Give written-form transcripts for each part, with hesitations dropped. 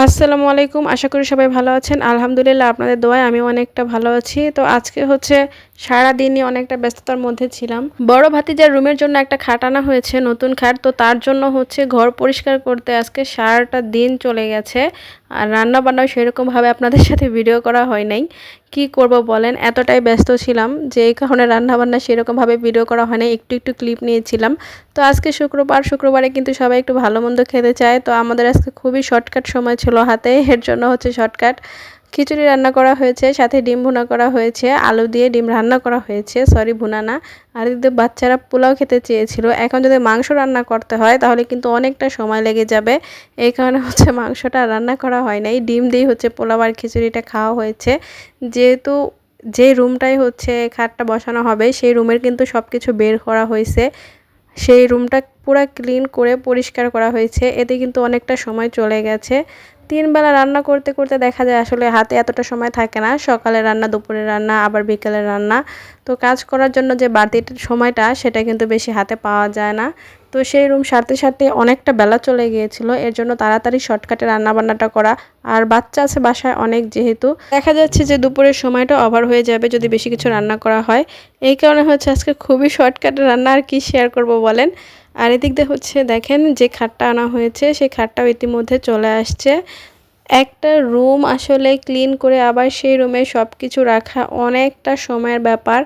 আসসালামু আলাইকুম। আশা করি সবাই ভালো আছেন। আলহামদুলিল্লাহ আপনাদের দোয়ায় আমিও অনেকটা ভালো আছি। তো আজকে হচ্ছে সারাদিনই অনেকটা ব্যস্ততার মধ্যে ছিলাম। বড় ভাতিজার রুমের জন্য একটা খাট আনা হয়েছে, নতুন খাট। তো তার জন্য হচ্ছে ঘর পরিষ্কার করতে আজকে সারাটা দিন চলে গেছে। আর রান্না-বান্নাও সেরকমভাবে আপনাদের সাথে ভিডিও করা হয় নাই। কি করব বলেন? এতটাই ব্যস্ত ছিলাম যে এই কারণে রান্না-বান্না সেরকমভাবে ভিডিও করা হয় নাই। একটু ক্লিপ নিয়েছিলাম। তো আজকে শুক্রবারে কিন্তু সবাই একটু ভালো-মন্দ খেতে চায়। তো আমাদের আজকে খুবই শর্টকাট সময় ছিল হাতে। এর জন্য হচ্ছে শর্টকাট খিচুড়ি রান্না করা হয়েছে, সাথে ডিম ভুনা করা হয়েছে, আলু দিয়ে ডিম রান্না করা হয়েছে, সরি ভুনা না। আর এদিকে বাচ্চারা পোলাও খেতে চেয়েছিল। এখন যদি মাংস রান্না করতে হয় তাহলে কিন্তু অনেকটা সময় লেগে যাবে। এই কারণে হচ্ছে মাংসটা রান্না করা হয় নাই। ডিম দিয়েই হচ্ছে পোলাও আর খিচুড়িটা খাওয়া হয়েছে। যেহেতু যে রুমটাই হচ্ছে খাটটা বসানো হবে সেই রুমের কিন্তু সবকিছু বের করা হয়েছে। সেই রুমটা পুরা ক্লিন করে পরিষ্কার করা হয়েছে। এতে কিন্তু অনেকটা সময় চলে গেছে। ৩ বেলা রান্না করতে দেখা যায় আসলে হাতে এতটা সময় থাকে না। সকালে রান্না, দুপুরে রান্না, আবার বিকেলে রান্না। তো কাজ করার জন্য যে বাড়তি সময়টা সেটা কিন্তু বেশি হাতে পাওয়া যায় না। তো সেই রুম সারতে অনেকটা বেলা চলে গিয়েছিল। এর জন্য তাড়াতাড়ি শর্টকাটে রান্নাবান্নাটা করা। আর বাচ্চা আছে বাসায় অনেক, যেহেতু দেখা যাচ্ছে যে দুপুরের সময়টা ওভার হয়ে যাবে যদি বেশি কিছু রান্না করা হয়। এই কারণে হচ্ছে আজকে খুবই শর্টকাটে রান্না, আর কি শেয়ার করব বলেন। আর এদিক দিয়ে হচ্ছে দেখেন যে খাটটা আনা হয়েছে সেই খাটটাও ইতিমধ্যে চলে আসছে। একটা রুম আসলে ক্লিন করে আবার সেই রুমে সবকিছু রাখা অনেকটা সময়ের ব্যাপার।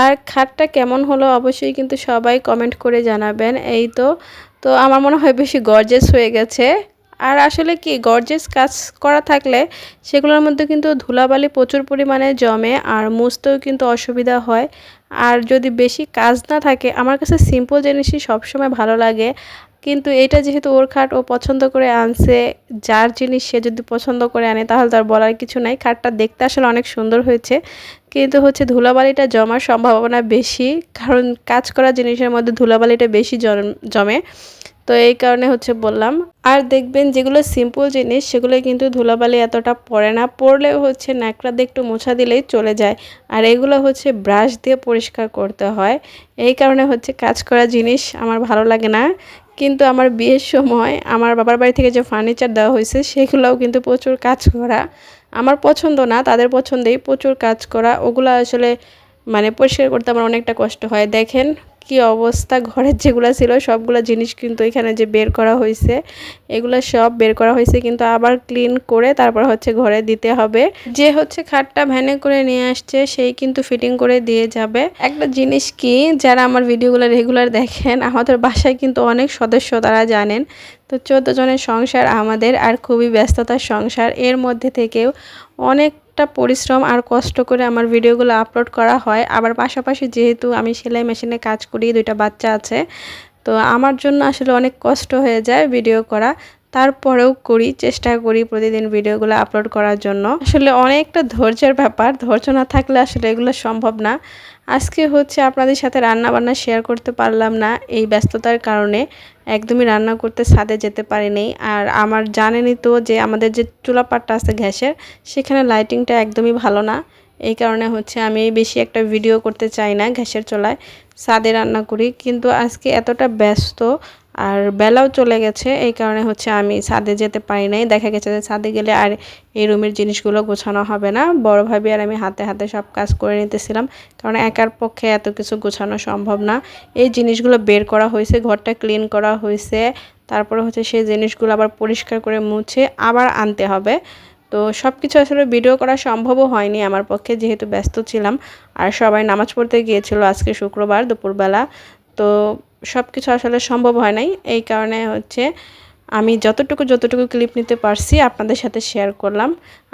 আর খাটটা কেমন হলো অবশ্যই কিন্তু সবাই কমেন্ট করে জানাবেন। এই তো তো আমার মনে হয় বেশি গর্জিয়াস হয়ে গেছে। আর আসলে কি গর্জিয়াস কাজ করা থাকলে সেগুলোর মধ্যে কিন্তু ধুলাবালি প্রচুর পরিমাণে জমে আর মুছতেও কিন্তু অসুবিধা হয়। আর যদি বেশি কাজ না থাকে, আমার কাছে সিম্পল জিনিসই সবসময় ভালো লাগে। কিন্তু এটা যেহেতু ওর খাট, ও পছন্দ করে আনছে, যার জিনিস সে যদি পছন্দ করে আনে তাহলে তার বলার কিছু নাই। খাটটা দেখতে আসলে অনেক সুন্দর হয়েছে, কিন্তু হচ্ছে ধুলাবালিটা জমার সম্ভাবনা বেশি, কারণ কাজ করা জিনিসের মধ্যে ধুলাবালিটা বেশি জমে। তো এই কারণে হচ্ছে বললাম। আর দেখবেন যেগুলো সিম্পল জিনিস সেগুলো কিন্তু ধুলাবালি এতটা পড়ে না, পড়লেও হচ্ছে ন্যাকড়া দিয়ে একটু মোছা দিলেই চলে যায়। আর এগুলো হচ্ছে ব্রাশ দিয়ে পরিষ্কার করতে হয়। এই কারণে হচ্ছে কাজ করা জিনিস আমার ভালো লাগে না। কিন্তু আমার বিয়ের সময় আমার বাবার বাড়ি থেকে যে ফার্নিচার দেওয়া হয়েছে সেগুলোও কিন্তু প্রচুর কাজ করা। আমার পছন্দ না, তাদের পছন্দেই প্রচুর কাজ করা। ওগুলো আসলে মানে পরিষ্কার করতে আমার অনেকটা কষ্ট হয়। দেখেন কি অবস্থা, ঘরের যেগুলো ছিল সবগুলো জিনিস কিন্তু এখানে যে বের করা হয়েছে, এগুলো সব বের করা হয়েছে, কিন্তু আবার ক্লিন করে তারপর হচ্ছে ঘরে দিতে হবে। যে হচ্ছে খাটটা ভ্যানে করে নিয়ে আসছে সেই কিন্তু ফিটিং করে দিয়ে যাবে। একটা জিনিস কি, যারা আমার ভিডিওগুলো রেগুলার দেখেন, আমাদের বাসায় কিন্তু অনেক সদস্য, তারা জানেন। তো 14 জনের সংসার আমাদের, আর খুবই ব্যস্ততার সংসার। এর মধ্যে থেকেও অনেকটা পরিশ্রম আর কষ্ট করে আমার ভিডিওগুলো আপলোড করা হয়। আবার পাশাপাশি যেহেতু আমি সেলাই মেশিনে কাজ করি, 2টা বাচ্চা আছে, তো আমার জন্য আসলে অনেক কষ্ট হয়ে যায় ভিডিও করা। তারপরেও চেষ্টা করি প্রতিদিন ভিডিওগুলো আপলোড করার জন্য। আসলে অনেকটা ধৈর্যের ব্যাপার, ধৈর্য না থাকলে আসলে এগুলো সম্ভব না। আজকে হচ্ছে আপনাদের সাথে রান্না বান্না শেয়ার করতে পারলাম না এই ব্যস্ততার কারণে। একদমই রান্না করতে ছাদে যেতে পারিনি। আর আমার জানেনই তো যে আমাদের যে চুলাপাটটা আছে গ্যাসের, সেখানে লাইটিংটা একদমই ভালো না। এই কারণে হচ্ছে আমি বেশি একটা ভিডিও করতে চাই না গ্যাসের চুলায়, ছাদে রান্না করি। কিন্তু আজকে এতটা ব্যস্ত আর বেলাও চলে গেছে, এই কারণে হচ্ছে আমি ছাদে যেতে পারি নাই। দেখা গেছে যে ছাদে গেলে আর এই রুমের জিনিসগুলো গোছানো হবে না। বড় ভাবি আর আমি হাতে হাতে সব কাজ করে নিতেছিলাম, কারণ একার পক্ষে এত কিছু গোছানো সম্ভব না। এই জিনিসগুলো বের করা হয়েছে, ঘরটা ক্লিন করা হয়েছে, তারপরে হচ্ছে সেই জিনিসগুলো আবার পরিষ্কার করে মুছে আবার আনতে হবে। তো সব কিছু আসলে ভিডিও করা সম্ভবও হয়নি আমার পক্ষে, যেহেতু ব্যস্ত ছিলাম। আর সবাই নামাজ পড়তে গিয়েছিল আজকে শুক্রবার দুপুরবেলা। তো সব কিছু আসলে সম্ভব হয় নাই। এই কারণে হচ্ছে আমি যতটুকু ক্লিপ নিতে পারছি আপনাদের সাথে শেয়ার করলাম।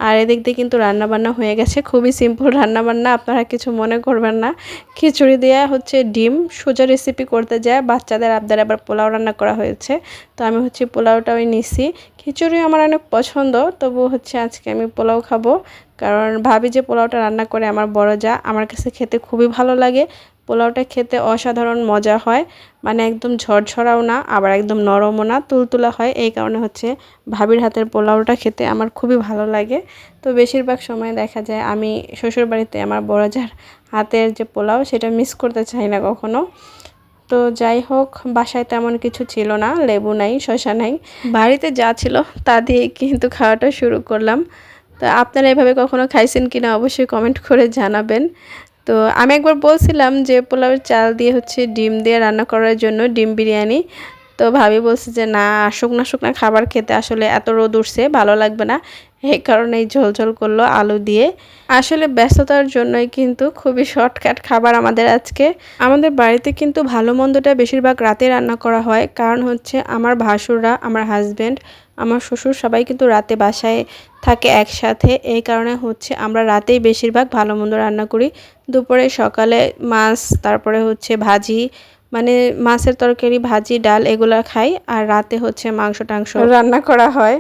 আর এদিক দিয়ে কিন্তু রান্নাবান্না হয়ে গেছে, খুবই সিম্পল রান্নাবান্না, আপনারা কিছু মনে করবেন না। খিচুড়ি দিয়ে হচ্ছে ডিম সোজা রেসিপি করতে যায়, বাচ্চাদের আবদারে আবার পোলাও রান্না করা হয়েছে। তো আমি হচ্ছে পোলাওটাও নিছি। খিচুড়ি আমার অনেক পছন্দ, তবু হচ্ছে আজকে আমি পোলাও খাবো, কারণ ভাবি যে পোলাওটা রান্না করে আমার বড় যা, আমার কাছে খেতে খুবই ভালো লাগে। পোলাওটা খেতে অসাধারণ মজা হয়, মানে একদম ঝরঝরাও না, আবার একদম নরমও না, তুলতুলা হয়। এই কারণে হচ্ছে ভাবির হাতের পোলাওটা খেতে আমার খুবই ভালো লাগে। তো বেশিরভাগ সময় দেখা যায় আমি শ্বশুরবাড়িতে আমার বড় যার হাতের যে পোলাও সেটা মিস করতে চাই না কখনো। তো যাই হোক, বাসায় তেমন কিছু ছিল না, লেবু নাই, শসা নাই, বাড়িতে যা ছিল তা দিয়ে কিন্তু খাওয়াটা শুরু করলাম। তো আপনারা এভাবে কখনো খাইছেন কিনা অবশ্যই কমেন্ট করে জানাবেন। তো আমি একবার বলছিলাম যে পোলাওয়ের চাল দিয়ে হচ্ছে ডিম দিয়ে রান্না করার জন্য, ডিম বিরিয়ানি। তো ভাবি বলছে যে না, শুকনা শুকনা খাবার খেতে আসলে এত রোদ উঠছে, ভালো লাগবে না, এই কারণেই ঝোল ঝোল করলো আলু দিয়ে। আসলে ব্যস্ততার জন্যই কিন্তু খুবই শর্টকাট খাবার আমাদের আজকে। আমাদের বাড়িতে কিন্তু ভালো মন্দটা বেশিরভাগ রাতে রান্না করা হয়, কারণ হচ্ছে আমার ভাসুররা, আমার হাজব্যান্ড, আমার শ্বশুর সবাই কিন্তু রাতে বাসায় থাকে একসাথে। এই কারণে হচ্ছে আমরা রাতেই বেশিরভাগ ভালো মন্দ রান্না করি। দুপুরে সকালে মাছ, তারপরে হচ্ছে ভাজি, মানে মাছের তরকারি, ভাজি, ডাল এগুলো খাই, আর রাতে হচ্ছে মাংস টাংস রান্না করা হয়।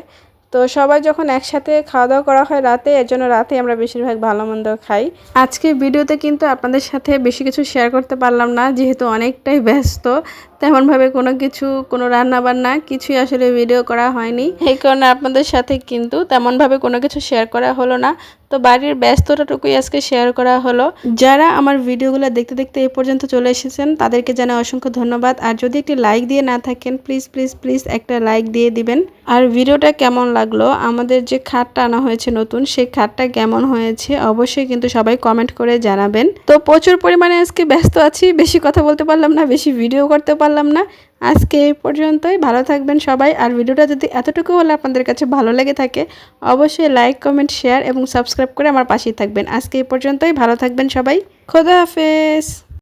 তো সবাই যখন একসাথে খাওয়া দাওয়া করা হয় রাতে, এর জন্য রাতে আমরা বেশিরভাগ ভালো মন্দ খাই। আজকে ভিডিওতে কিন্তু আপনাদের সাথে বেশি কিছু শেয়ার করতে পারলাম না, যেহেতু অনেকটাই ব্যস্ত, তেমনভাবে কোনো রান্না বান্না কিছুই আসলে ভিডিও করা হয়নি। এই কারণে আপনাদের সাথে কিন্তু তেমনভাবে কোনো কিছু শেয়ার করা হলো না। তো বাড়ির ব্যস্ততাটুকুই আজকে শেয়ার করা হলো। যারা আমার ভিডিওগুলো দেখতে দেখতে এই পর্যন্ত চলে এসেছেন তাদেরকে জানাই অসংখ্য ধন্যবাদ। আর যদি একটি লাইক দিয়ে না থাকেন, প্লিজ প্লিজ প্লিজ একটা লাইক দিয়ে দিবেন। আর ভিডিওটা কেমন লাগলো, আমাদের যে খাটটা আনা হয়েছে নতুন, সেই খাটটা কেমন হয়েছে অবশ্যই কিন্তু সবাই কমেন্ট করে জানাবেন। তো প্রচুর পরিমাণে আজকে ব্যস্ত আছি, বেশি কথা বলতে পারলাম না, বেশি ভিডিও করতে পারলাম না। আজকে এই পর্যন্তই, ভালো থাকবেন সবাই। আর ভিডিওটা যদি এতটুকু হলে আপনাদের কাছে ভালো লেগে থাকে অবশ্যই লাইক, কমেন্ট, শেয়ার এবং সাবস্ক্রাইব করে আমার পাশেই থাকবেন। আজকে এই পর্যন্তই, ভালো থাকবেন সবাই। খোদা হাফেজ।